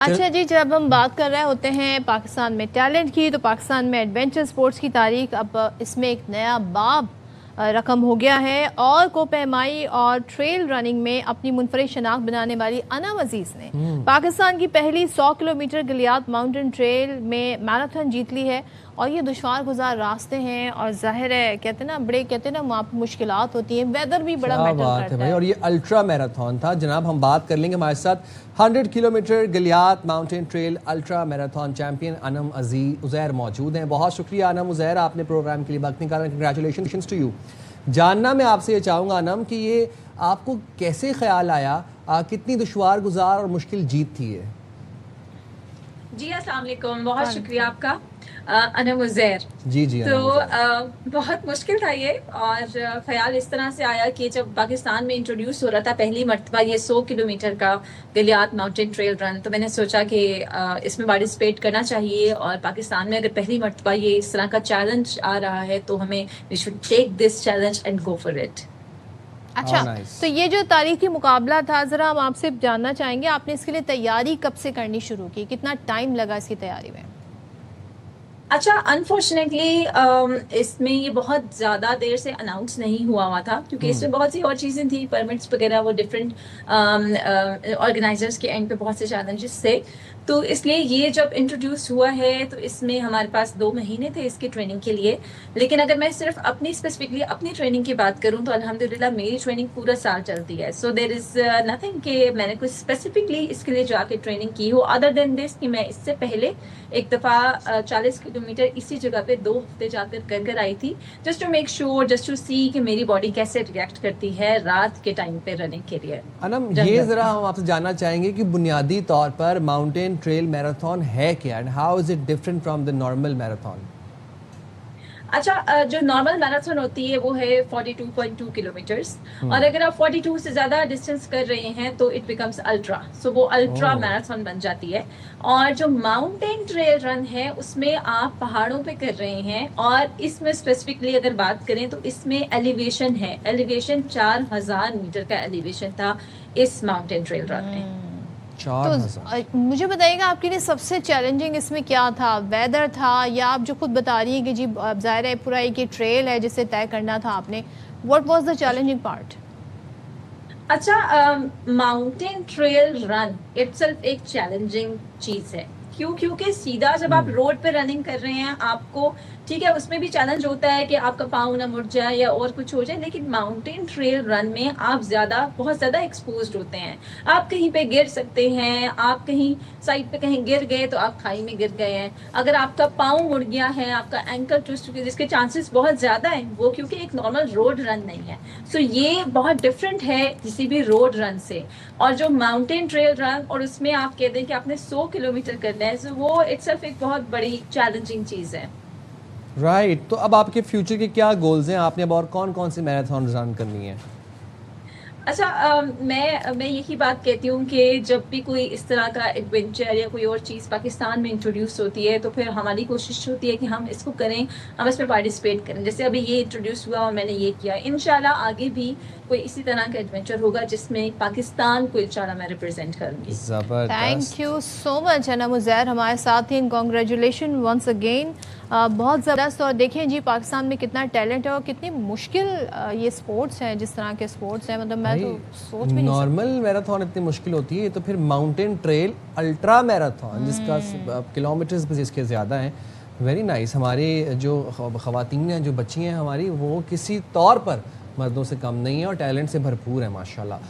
अच्छा जी, जब हम बात कर रहे होते हैं पाकिस्तान में टैलेंट की, तो पाकिस्तान में एडवेंचर स्पोर्ट्स की तारीख अब इसमें एक नया बाब रकम हो गया है और कोपेमाई और ट्रेल रनिंग में अपनी मुनफरिद शनाख्त बनाने वाली अनम अजीज़ ने पाकिस्तान की पहली 100 किलोमीटर गलियात माउंटेन ट्रेल में मैराथन जीत ली है। और ये दुश्वार गुजार रास्ते हैं और जाहिर है कहते हैं ना, बड़े कहते हैं ना, वहाँ पर मुश्किलात होती हैं, वेदर भी बड़ा मैटर करता है भाई। और ये अल्ट्रा मैराथन था जनाब। हम बात कर लेंगे हमारे साथ 100 kilometre Galiyat mountain trail ultra marathon champion Anam Uzair मौजूद हैं। बहुत शुक्रिया अनम उज़ैर, आपने प्रोग्राम के लिए वक्त निकाला। Congratulation to you. जानना मैं आपसे ये चाहूँगा अनम कि ये आपको कैसे ख्याल आया, कितनी दुश्वार गुजार और मुश्किल जीत थी ये? जी अस्सलाम वालेकुम, बहुत शुक्रिया आपका अनम उज़ैर। जी जी। तो बहुत मुश्किल था ये, और ख्याल इस तरह से आया कि जब पाकिस्तान में इंट्रोड्यूस हो रहा था पहली मर्तबा ये 100 किलोमीटर का गलियात माउंटेन ट्रेल रन, तो मैंने सोचा कि इसमें पार्टिसिपेट करना चाहिए। और पाकिस्तान में अगर पहली मर्तबा ये इस तरह का चैलेंज आ रहा है तो हमें we should take this challenge and go for it. अच्छा, तो ये जो तारीखी मुकाबला था, ज़रा हम आपसे जानना चाहेंगे, आपने इसके लिए तैयारी कब से करनी शुरू की, कितना टाइम लगा इसकी तैयारी में? अच्छा, अनफॉर्चुनेटली इसमें ये बहुत ज़्यादा देर से अनाउंस नहीं हुआ था, क्योंकि इसमें बहुत सी और चीज़ें थी, परमिट्स वगैरह, वो डिफरेंट ऑर्गेनाइजर्स के एंड पे बहुत से चैलेंजेस थे। तो इसलिए ये जब इंट्रोड्यूस हुआ है तो इसमें हमारे पास 2 महीने थे इसकी ट्रेनिंग के लिए। लेकिन अगर मैं सिर्फ अपनी स्पेसिफिकली अपनी ट्रेनिंग की बात करूं तो अल्हम्दुलिल्लाह मेरी ट्रेनिंग पूरा साल चलती है। सो देयर इज़ नथिंग कि मैंने कुछ स्पेसिफिकली इसके लिए जाके ट्रेनिंग की हो, अदर देन दिस कि मैं इससे पहले एक दफ़ा 40 किलोमीटर इसी जगह पे 2 हफ्ते जाकर कर आई थी, just to make sure, just to see कि मेरी बॉडी कैसे रिएक्ट करती है रात के टाइम पे रनिंग के लिए। अनम, ये ज़रा हम आपसे जानना चाहेंगे कि बुनियादी तौर पर माउंटेन ट्रेल मैराथन है क्या, and how is it different from the normal marathon? अच्छा, जो नॉर्मल मैराथन होती है वो है 42.2 किलोमीटर्स, और अगर आप 42 से ज़्यादा डिस्टेंस कर रहे हैं तो इट बिकम्स अल्ट्रा, सो वो अल्ट्रा मैराथन बन जाती है। और जो माउंटेन ट्रेल रन है उसमें आप पहाड़ों पे कर रहे हैं, और इसमें स्पेसिफिकली अगर बात करें तो इसमें एलिवेशन है, एलिवेशन 4000 मीटर का एलिवेशन था इस माउंटेन ट्रेल रन में। तो मुझे बताइएगा, आपके लिए सबसे चैलेंजिंग इसमें क्या था? वेदर था, या आप जो खुद बता रही हैं कि जी ज़ाहिर है पूरा एक ये ट्रेल है जिसे तय करना था आपने, what was the challenging part? अच्छा, माउंटेन ट्रेल रन इटसेल्फ एक चैलेंजिंग चीज़ है। क्योंकि सीधा जब आप रोड पे रनिंग कर रहे हैं, आपको ठीक है उसमें भी चैलेंज होता है कि आपका पाँव ना मुड़ जाए या और कुछ हो जाए, लेकिन माउंटेन ट्रेल रन में आप बहुत ज़्यादा एक्सपोज्ड होते हैं। आप कहीं पे गिर सकते हैं, आप कहीं साइड पे कहीं गिर गए तो आप खाई में गिर गए हैं। अगर आपका पाँव मुड़ गया है, आपका एंकल ट्विस्ट, जिसके चांसेस बहुत ज़्यादा हैं, वो क्योंकि एक नॉर्मल रोड रन नहीं है। सो ये बहुत डिफरेंट है किसी भी रोड रन से। और जो माउंटेन ट्रेल रन, और उसमें आप कहते हैं कि आपने 100 किलोमीटर करना है, सो वो इटसेल्फ एक बहुत बड़ी चैलेंजिंग चीज़ है। राइट। तो अब आपके फ्यूचर के क्या गोल्स हैं? आपने अब और कौन कौन सी मैराथन रन करनी है? अच्छा, मैं यही बात कहती हूँ कि जब भी कोई इस तरह का एडवेंचर या कोई और चीज़ पाकिस्तान में इंट्रोड्यूस होती है तो फिर हमारी कोशिश होती है कि हम इसको करें, हम इसमें पार्टिसिपेट करें। जैसे अभी ये इंट्रोड्यूस हुआ और मैंने ये किया, इंशाल्लाह आगे भी कोई इसी तरह का एडवेंचर होगा जिसमें पाकिस्तान को इंशाल्लाह मैं रिप्रेजेंट करूँगी। Thank you so much Anam Uzair, हमारे साथ ही। कॉन्ग्रेचुलेशन वंस अगेन, बहुत ज़बरदस्त। और देखें जी पाकिस्तान में कितना टैलेंट है और कितनी मुश्किल ये स्पोर्ट्स हैं, जिस तरह के स्पोर्ट्स हैं, मतलब मैं तो सोच भी नहीं। नॉर्मल मैराथन इतनी मुश्किल होती है, तो फिर माउंटेन ट्रेल अल्ट्रा मैराथन जिसका किलोमीटर्स भी जिसके ज़्यादा हैं। Very nice. हमारी जो ख़वातीन हैं, जो बच्ची हैं हमारी, वो किसी तौर पर मर्दों से कम नहीं है और टैलेंट से भरपूर है माशाल्लाह।